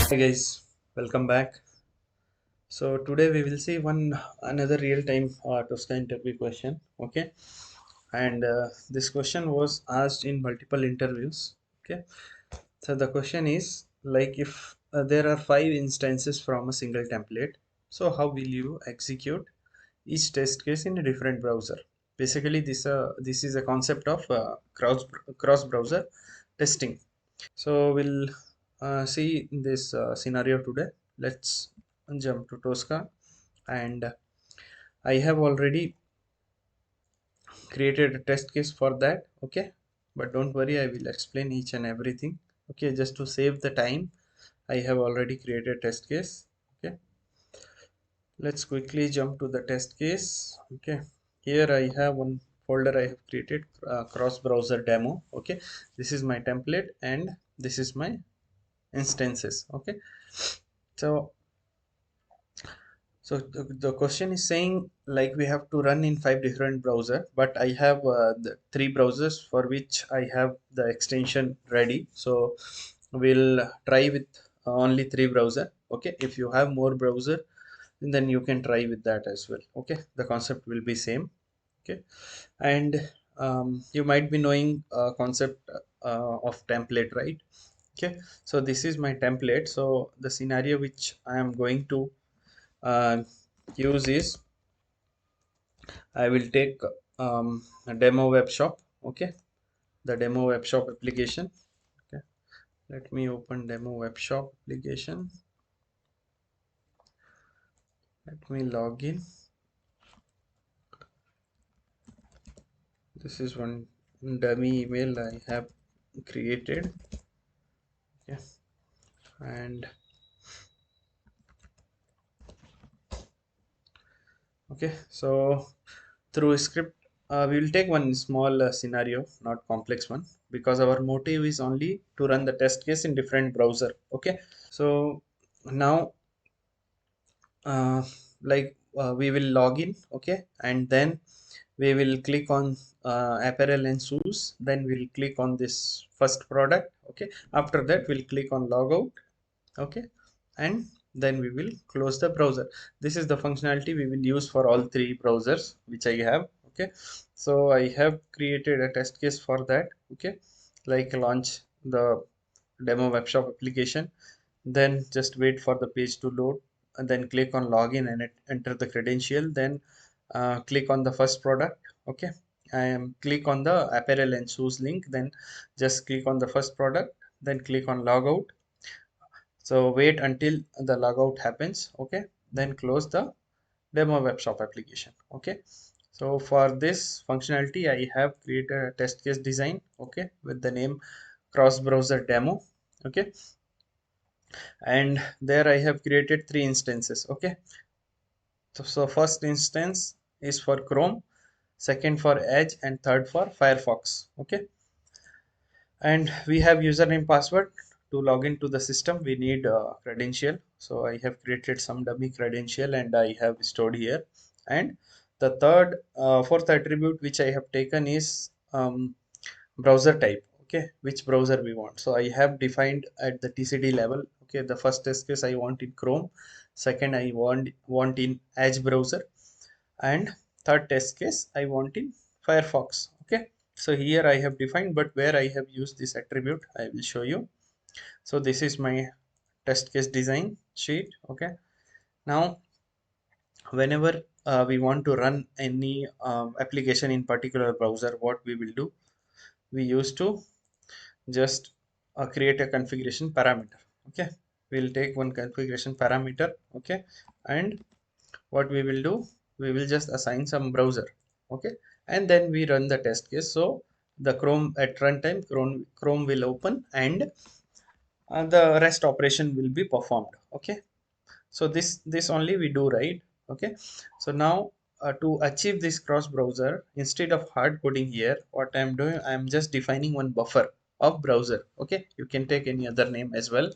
Hi guys, welcome back. So today we will see another real-time TOSCA interview question. Okay, and this question was asked in multiple interviews. Okay, so the question is like if there are five instances from a single template, so how will you execute each test case in a different browser? Basically, this is a concept of cross browser testing. So we'll see this scenario today. Let's jump to Tosca, and I have already created a test case for that. Okay, but don't worry, I will explain each and everything. Okay, just to save the time, I have already created test case. Okay, let's quickly jump to the test case. Okay, here I have one folder I have created, cross browser demo. Okay, this is my template and this is my instances. Okay, so the question is saying like we have to run in five different browser, but I have the three browsers for which I have the extension ready. So we'll try with only three browser. Okay, if you have more browser, then you can try with that as well. Okay, the concept will be same. Okay, and you might be knowing concept of template, right? Okay, so this is my template. So the scenario which I am going to uh, use is I will take a demo web shop. Okay, the demo web shop application. Okay, let me open demo web shop application. Let me log in. This is one dummy email I have created. Okay, and okay, so through a script we will take one small scenario, not complex one, because our motive is only to run the test case in different browser. Okay, so now uh, we will log in. Okay, and then we will click on apparel and shoes, then we'll click on this first product. Okay, after that we'll click on logout. Okay, and then we will close the browser. This is the functionality we will use for all three browsers which I have. Okay, so I have created a test case for that. Okay, like launch the demo web shop application, then just wait for the page to load, and then click on login and enter the credential, then click on the first product. Okay, I am click on the apparel and shoes link, then just click on the first product, then click on logout. So wait until the logout happens. Okay, then close the demo web shop application. Okay, so for this functionality I have created a test case design. Okay, with the name cross browser demo. Okay, and there I have created three instances. Okay, so first instance is for Chrome, second for Edge, and third for Firefox. Okay, and we have username password. To log into the system we need credential, so I have created some dummy credential and I have stored here. And the fourth attribute which I have taken is browser type. Okay, which browser we want. So I have defined at the TCD level. Okay, the first test case I want in Chrome, second I want in Edge browser, and third test case I want in Firefox. Okay, so here I have defined, but where I have used this attribute I will show you. So this is my test case design sheet. Okay, now whenever we want to run any application in particular browser, what we will do, we used to just create a configuration parameter. Okay, we'll take one configuration parameter. Okay, and what we will do, we will just assign some browser. Okay, and then we run the test case. So the Chrome at runtime, Chrome will open, and the rest operation will be performed. Okay, so this only we do, right? Okay, so now to achieve this cross browser, instead of hard coding here, what I'm doing, I'm just defining one buffer of browser. Okay, you can take any other name as well.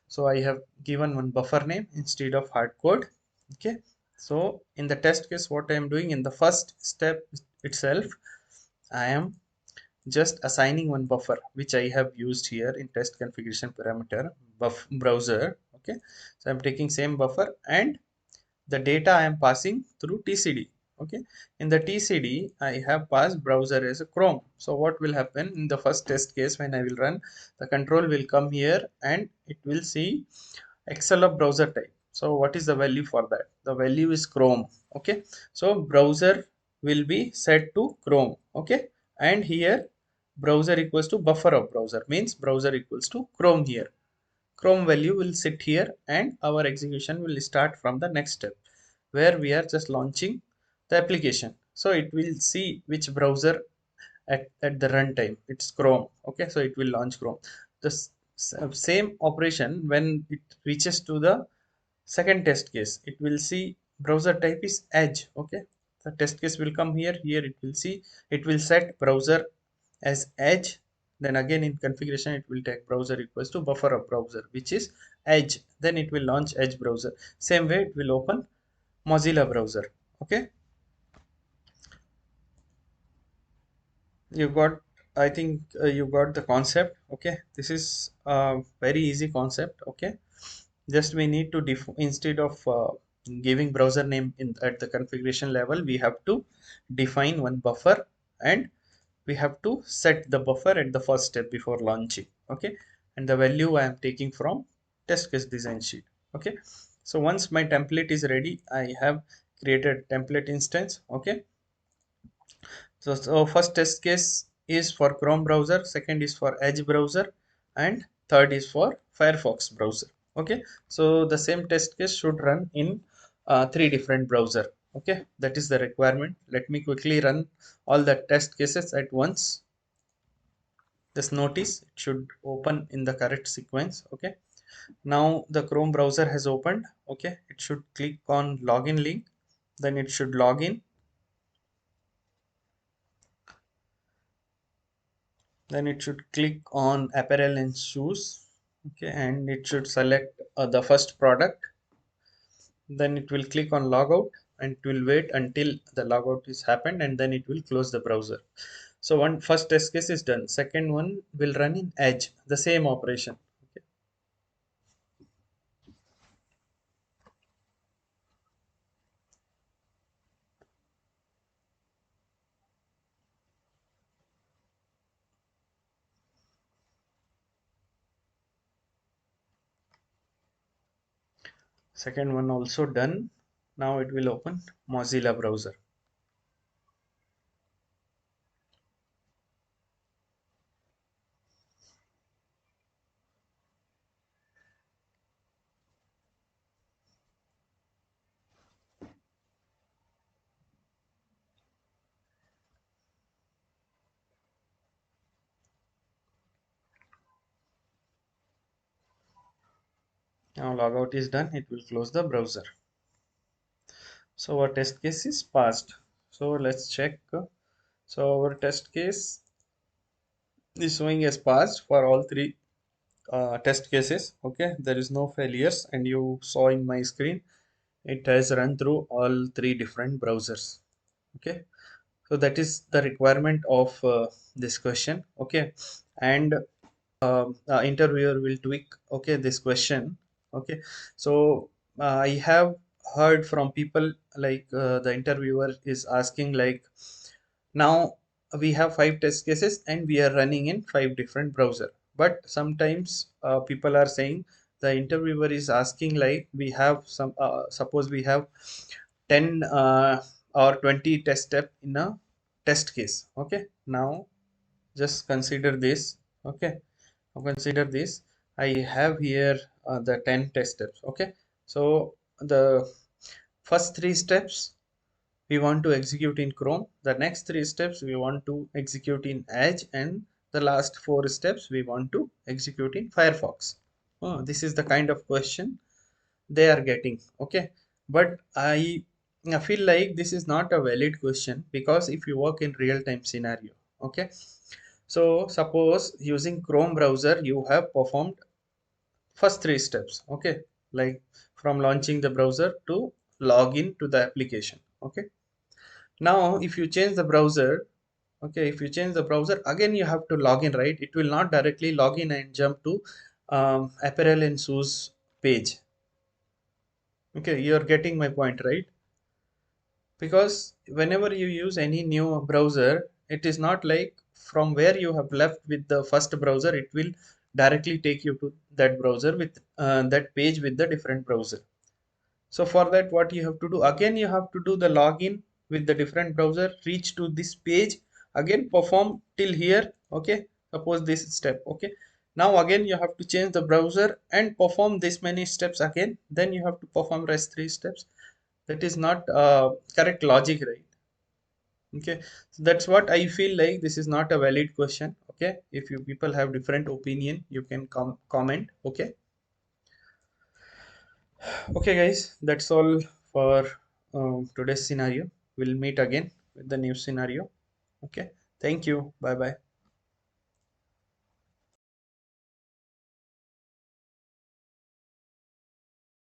So I have given one buffer name instead of hard code. Okay, so in the test case, what I am doing in the first step itself, I am just assigning one buffer which I have used here in test configuration parameter buff browser. Okay, so I'm taking same buffer and the data I am passing through TCD. Okay, in the TCD I have passed browser as a Chrome. So what will happen in the first test case when I will run, the control will come here and it will see Excel of browser type. So what is the value for that? The value is Chrome. Okay, so browser will be set to Chrome. Okay, and here browser equals to buffer of browser, means browser equals to Chrome here. Chrome value will sit here and our execution will start from the next step where we are just launching the application. So it will see which browser at the runtime. It's Chrome. Okay, so it will launch Chrome. The same operation when it reaches to the second test case, it will see browser type is Edge. Okay, the test case will come here. Here it will see, it will set browser as Edge. Then again in configuration it will take browser equals to buffer of browser, which is Edge. Then it will launch Edge browser. Same way it will open Mozilla browser. Okay, you got, I think you got the concept. Okay, this is a very easy concept. Okay, just we need to instead of giving browser name in at the configuration level, we have to define one buffer and we have to set the buffer at the first step before launching. Okay, and the value I am taking from test case design sheet. Okay, so once my template is ready, I have created template instance. Okay, so first test case is for Chrome browser, second is for Edge browser, and third is for Firefox browser. Okay, so the same test case should run in three different browser. Okay, that is the requirement. Let me quickly run all the test cases at once. Just notice it should open in the correct sequence. Okay, now the Chrome browser has opened. Okay, it should click on login link, then it should log in. Then it should click on apparel and shoes. Okay, and it should select the first product. Then it will click on logout and it will wait until the logout is happened and then it will close the browser. So one first test case is done. Second one will run in Edge, the same operation. Okay. Second one also done. Now it will open Mozilla browser. Now logout is done, it will close the browser. So our test case is passed. So let's check. So our test case is showing as passed for all three test cases. Okay, there is no failures, and you saw in my screen it has run through all three different browsers. Okay, so that is the requirement of this question. Okay, and interviewer will tweak, okay, this question. Okay, so I have heard from people like the interviewer is asking like, now we have 5 test cases and we are running in 5 different browser, but sometimes people are saying, the interviewer is asking like, we have some suppose we have 10 or 20 test step in a test case. Okay, now just consider this. Okay, now consider this, I have here the 10 test steps. Okay, so the first 3 steps we want to execute in Chrome, the next 3 steps we want to execute in Edge, and the last 4 steps we want to execute in Firefox. Oh, this is the kind of question they are getting. Okay, but I feel like this is not a valid question, because if you work in real-time scenario, okay, so suppose using Chrome browser you have performed first 3 steps. Okay, like from launching the browser to log in to the application. Okay, now if you change the browser, okay, if you change the browser again, you have to log in, right? It will not directly log in and jump to apparel and shoes page. Okay, you're getting my point, right? Because whenever you use any new browser, it is not like from where you have left with the first browser, it will directly take you to that browser with that page with the different browser. So for that, what you have to do, again you have to do the login with the different browser, reach to this page, again perform till here. Okay, suppose this step. Okay, now again you have to change the browser and perform this many steps again, then you have to perform rest 3 steps. That is not correct logic, right? Okay, so that's what I feel like. This is not a valid question. Okay, if you people have different opinion, you can comment. Okay. Okay, guys, that's all for today's scenario. We'll meet again with the new scenario. Okay, thank you. Bye bye.